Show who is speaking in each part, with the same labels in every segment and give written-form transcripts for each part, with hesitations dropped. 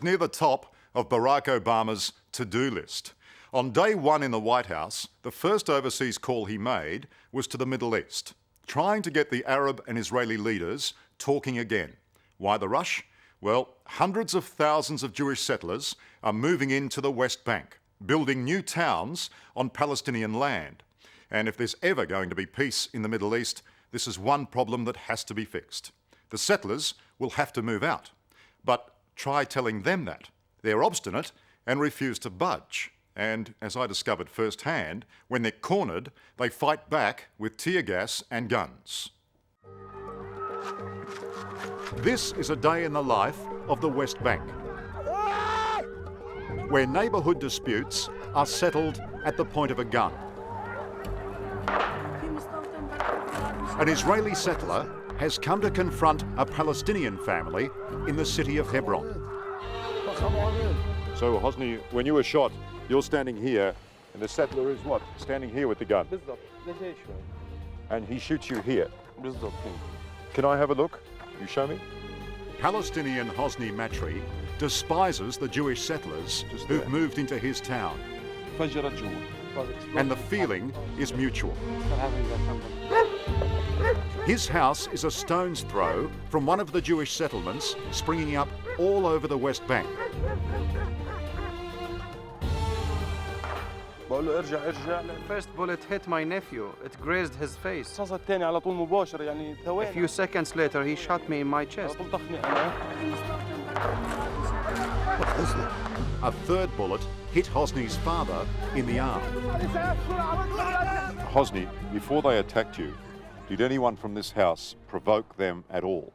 Speaker 1: near the top of Barack Obama's to-do list. On day one in the White House, the first overseas call he made was to the Middle East, trying to get the Arab and Israeli leaders talking again. Why the rush? Well, hundreds of thousands of Jewish settlers are moving into the West Bank, building new towns on Palestinian land. And if there's ever going to be peace in the Middle East, this is one problem that has to be fixed. The settlers will have to move out. But try telling them that. They're obstinate and refuse to budge. And as I discovered firsthand, when they're cornered, they fight back with tear gas and guns. This is a day in the life of the West Bank, where neighbourhood disputes are settled at the point of a gun. An Israeli settler has come to confront a Palestinian family in the city of Hebron. So, Hosni, when you were shot, you're standing here, and the settler is what? Standing here with the gun. And he shoots you here. Can I have a look? You show me? Palestinian Hosni Matri despises the Jewish settlers who've moved into his town. And the feeling is mutual. His house is a stone's throw from one of the Jewish settlements springing up all over the West Bank.
Speaker 2: The first bullet hit my nephew. It grazed his face. A few seconds later, he shot me in my chest.
Speaker 1: A third bullet hit Hosni's father in the arm. Hosni, before they attacked you, did anyone from this house provoke them at all?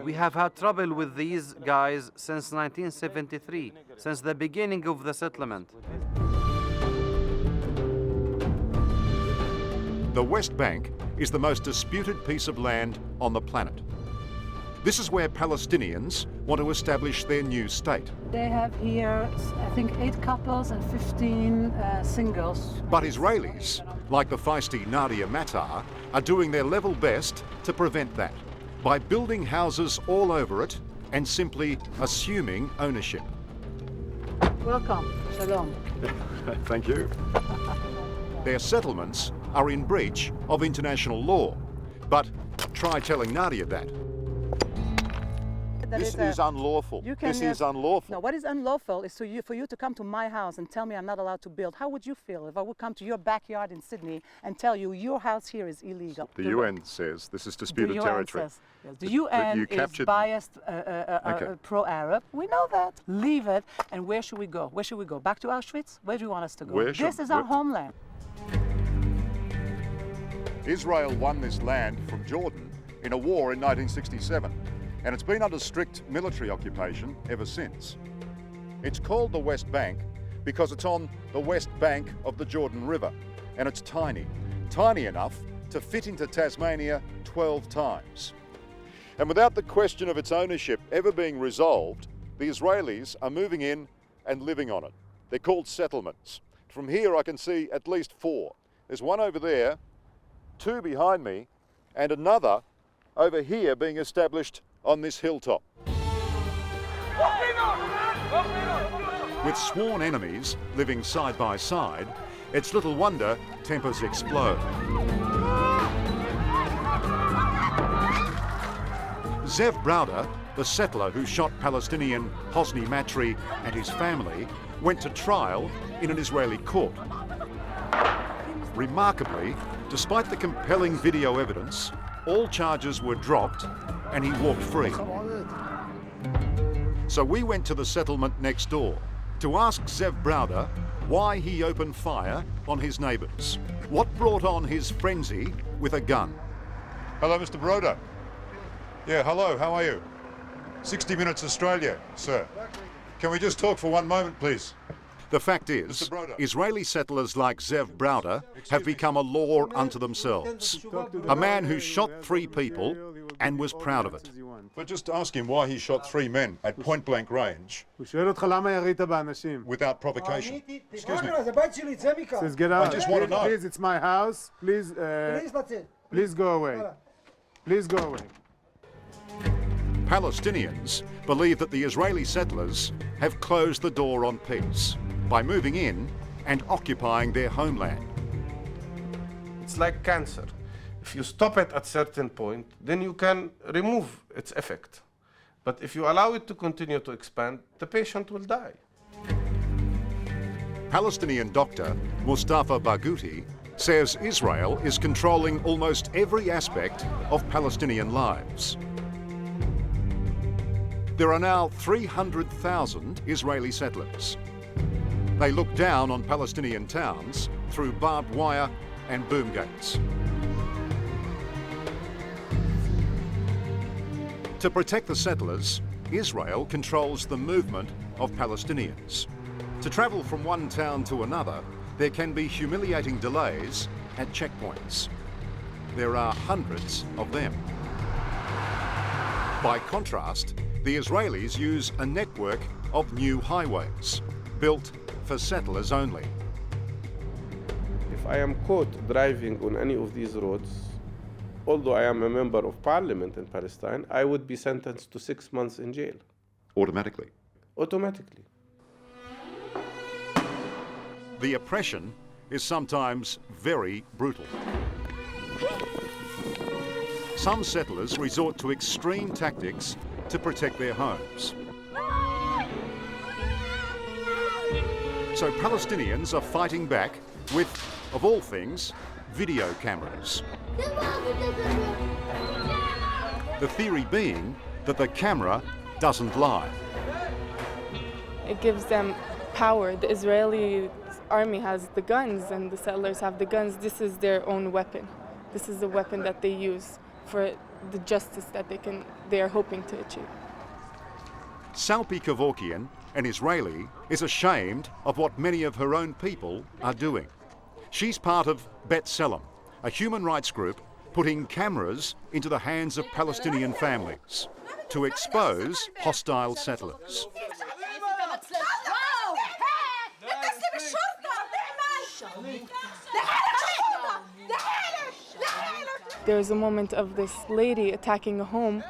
Speaker 2: We have had trouble with these guys since 1973, since the beginning of the settlement.
Speaker 1: The West Bank is the most disputed piece of land on the planet. This is where Palestinians want to establish their new state.
Speaker 3: They have here, I think, 8 couples and 15 singles.
Speaker 1: But Israelis, like the feisty Nadia Matar, are doing their level best to prevent that by building houses all over it and simply assuming ownership.
Speaker 3: Welcome. Shalom.
Speaker 1: Thank you. Their settlements are in breach of international law. But try telling Nadia that. This is unlawful. This is unlawful.
Speaker 3: No, what is unlawful is for you to come to my house and tell me I'm not allowed to build. How would you feel if I would come to your backyard in Sydney and tell you your house here is illegal?
Speaker 1: The UN says this is disputed territory.
Speaker 3: The UN is biased pro-Arab. We know that. Leave it. And where should we go? Where should we go? Back to Auschwitz? Where do you want us to go? This is our homeland.
Speaker 1: Israel won this land from Jordan in a war in 1967. And it's been under strict military occupation ever since. It's called the West Bank because it's on the west bank of the Jordan River, and it's tiny enough to fit into Tasmania 12 times. And without the question of its ownership ever being resolved, the Israelis are moving in and living on it. They're called settlements. From here I can see at least 4. There's one over there, 2 behind me, and another over here being established on this hilltop. With sworn enemies living side by side, it's little wonder tempers explode. Zev Broda, the settler who shot Palestinian Hosni Matri and his family, went to trial in an Israeli court. Remarkably, despite the compelling video evidence, all charges were dropped and he walked free. So we went to the settlement next door to ask Zev Broda why he opened fire on his neighbours. What brought on his frenzy with a gun? Hello, Mr. Broda. Yeah, hello, how are you? 60 Minutes Australia, sir. Can we just talk for one moment, please? The fact is, Israeli settlers like Zev Broda have become a law unto themselves. A man who shot 3 people and was proud of it. But just ask him why he shot 3 men at point-blank range without provocation. Excuse me.
Speaker 4: Says, get out.
Speaker 1: I just want to know.
Speaker 4: Please, it's my house. Please go away. Please go away.
Speaker 1: Palestinians believe that the Israeli settlers have closed the door on peace by moving in and occupying their homeland.
Speaker 4: It's like cancer. If you stop it at a certain point, then you can remove its effect. But if you allow it to continue to expand, the patient will die.
Speaker 1: Palestinian doctor Mustafa Barghouti says Israel is controlling almost every aspect of Palestinian lives. There are now 300,000 Israeli settlers. They look down on Palestinian towns through barbed wire and boom gates. To protect the settlers, Israel controls the movement of Palestinians. To travel from one town to another, there can be humiliating delays at checkpoints. There are hundreds of them. By contrast, the Israelis use a network of new highways, built for settlers only.
Speaker 4: If I am caught driving on any of these roads, although I am a member of parliament in Palestine, I would be sentenced to 6 months in jail.
Speaker 1: Automatically?
Speaker 4: Automatically.
Speaker 1: The oppression is sometimes very brutal. Some settlers resort to extreme tactics to protect their homes. So Palestinians are fighting back with, of all things, video cameras. The theory being that the camera doesn't lie.
Speaker 5: It gives them power. The Israeli army has the guns and the settlers have the guns. This is their own weapon. This is the weapon that they use for the justice that they are hoping to achieve.
Speaker 1: Salpi Kevorkian, an Israeli, is ashamed of what many of her own people are doing. She's part of Bet Selam, a human rights group putting cameras into the hands of Palestinian families to expose hostile settlers.
Speaker 5: There's a moment of this lady attacking a home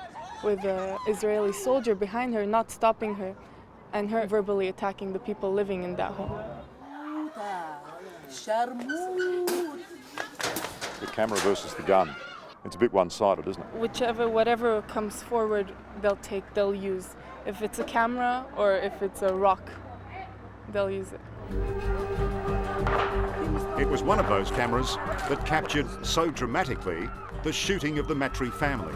Speaker 5: with an Israeli soldier behind her, not stopping her, and her verbally attacking the people living in that home.
Speaker 1: The camera versus the gun. It's a bit one-sided, isn't it?
Speaker 5: Whatever comes forward, they'll use. If it's a camera or if it's a rock, they'll use it.
Speaker 1: It was one of those cameras that captured so dramatically the shooting of the Matri family.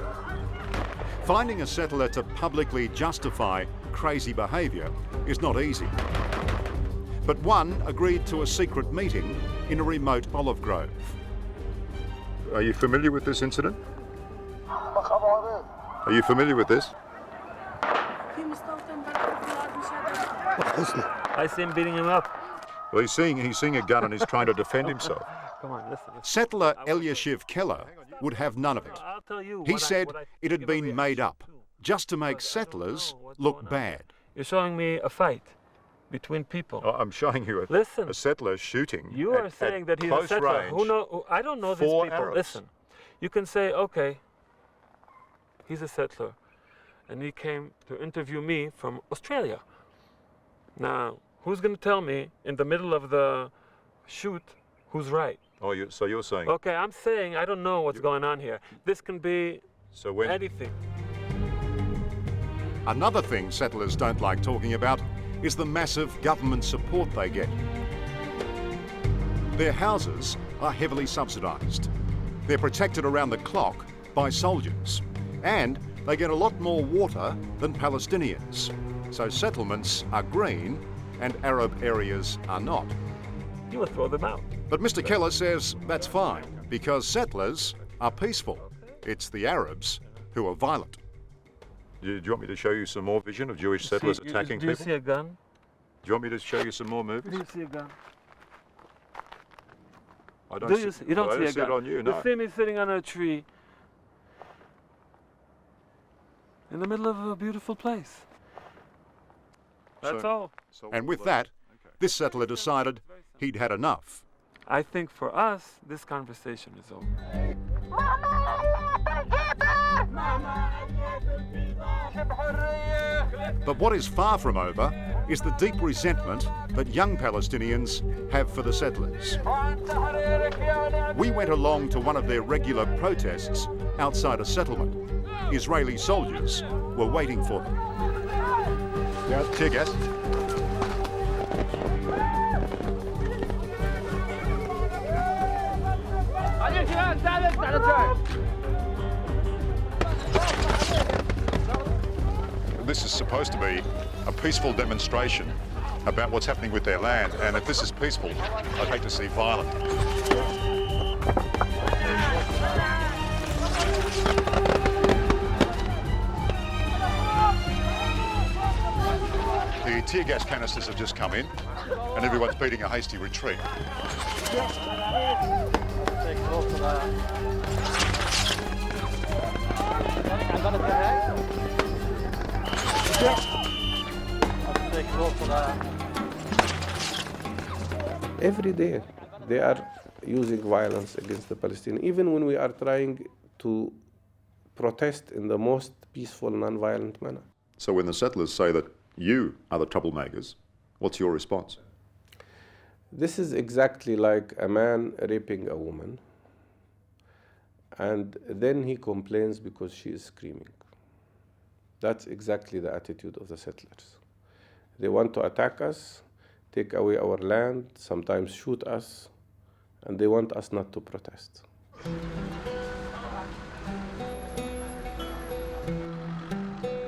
Speaker 1: Finding a settler to publicly justify crazy behaviour is not easy. But one agreed to a secret meeting in a remote olive grove. Are you familiar with this incident? Are you familiar with this?
Speaker 6: I see him beating him up.
Speaker 1: Well, he's seeing a gun and he's trying to defend himself.
Speaker 6: Come on, listen.
Speaker 1: Settler Elyashiv Keller would have none of it.
Speaker 6: I'll tell you
Speaker 1: He said it had been made up just to make settlers look bad.
Speaker 6: You're showing me a fight between people.
Speaker 1: Oh, I'm showing you a settler shooting.
Speaker 6: You are saying that he's a settler. I don't know these people.
Speaker 1: Arabs.
Speaker 6: Listen, you can say, okay, he's a settler, and he came to interview me from Australia. Now, who's going to tell me in the middle of the shoot who's right?
Speaker 1: Oh, so you're saying...
Speaker 6: Okay, I'm saying I don't know what's going on here. This can be anything.
Speaker 1: Another thing settlers don't like talking about is the massive government support they get. Their houses are heavily subsidised. They're protected around the clock by soldiers. And they get a lot more water than Palestinians. So settlements are green and Arab areas are not.
Speaker 6: You would throw them out.
Speaker 1: But Mr. Keller says that's fine because settlers are peaceful. It's the Arabs who are violent. Do you want me to show you some more vision of Jewish settlers attacking people?
Speaker 6: Do you see a gun?
Speaker 1: Do you want me to show you some more movies?
Speaker 6: Do you see a gun?
Speaker 1: I don't see,
Speaker 6: you don't see a
Speaker 1: see it
Speaker 6: gun.
Speaker 1: on you, no.
Speaker 6: You see me sitting on a tree in the middle of a beautiful place. That's all.
Speaker 1: And with that, this settler decided he'd had enough.
Speaker 6: I think for us, this conversation is over.
Speaker 1: But what is far from over is the deep resentment that young Palestinians have for the settlers. We went along to one of their regular protests outside a settlement. Israeli soldiers were waiting for them. Tear gas. This is supposed to be a peaceful demonstration about what's happening with their land, and if this is peaceful, I'd hate to see violence. The tear gas canisters have just come in, and everyone's beating a hasty retreat.
Speaker 4: Every day they are using violence against the Palestinians, even when we are trying to protest in the most peaceful, non-violent manner.
Speaker 1: So when the settlers say that you are the troublemakers, what's your response?
Speaker 4: This is exactly like a man raping a woman, and then he complains because she is screaming. That's exactly the attitude of the settlers. They want to attack us, take away our land, sometimes shoot us, and they want us not to protest.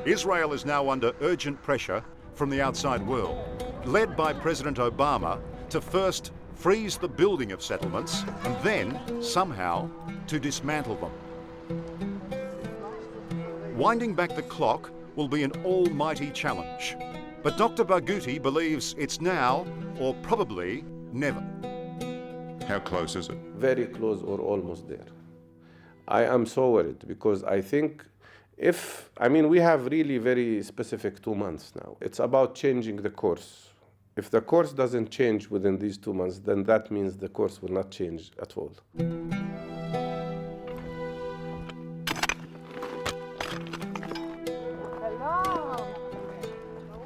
Speaker 1: Israel is now under urgent pressure from the outside world, led by President Obama to first freeze the building of settlements and then, somehow, to dismantle them. Winding back the clock will be an almighty challenge. But Dr. Barghouti believes it's now or probably never. How close is it?
Speaker 4: Very close or almost there. I am so worried because I think we have really very specific 2 months now. It's about changing the course. If the course doesn't change within these 2 months, then that means the course will not change at all.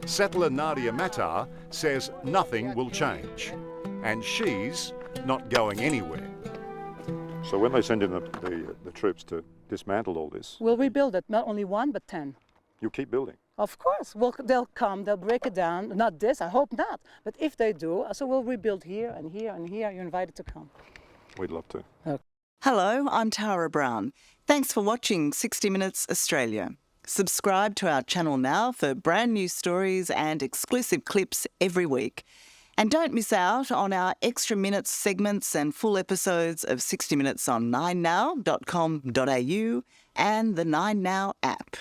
Speaker 1: Settler Nadia Matar says nothing will change, and she's not going anywhere. So when they send in the troops to dismantle all this...
Speaker 3: We'll rebuild it, not only 1, but 10.
Speaker 1: You'll keep building?
Speaker 3: Of course. They'll come, they'll break it down. Not this, I hope not. But if they do, so we'll rebuild here and here and here. You're invited to come.
Speaker 1: We'd love to.
Speaker 3: Okay.
Speaker 7: Hello, I'm Tara Brown. Thanks for watching 60 Minutes Australia. Subscribe to our channel now for brand new stories and exclusive clips every week. And don't miss out on our extra minutes segments and full episodes of 60 Minutes on 9now.com.au and the 9Now app.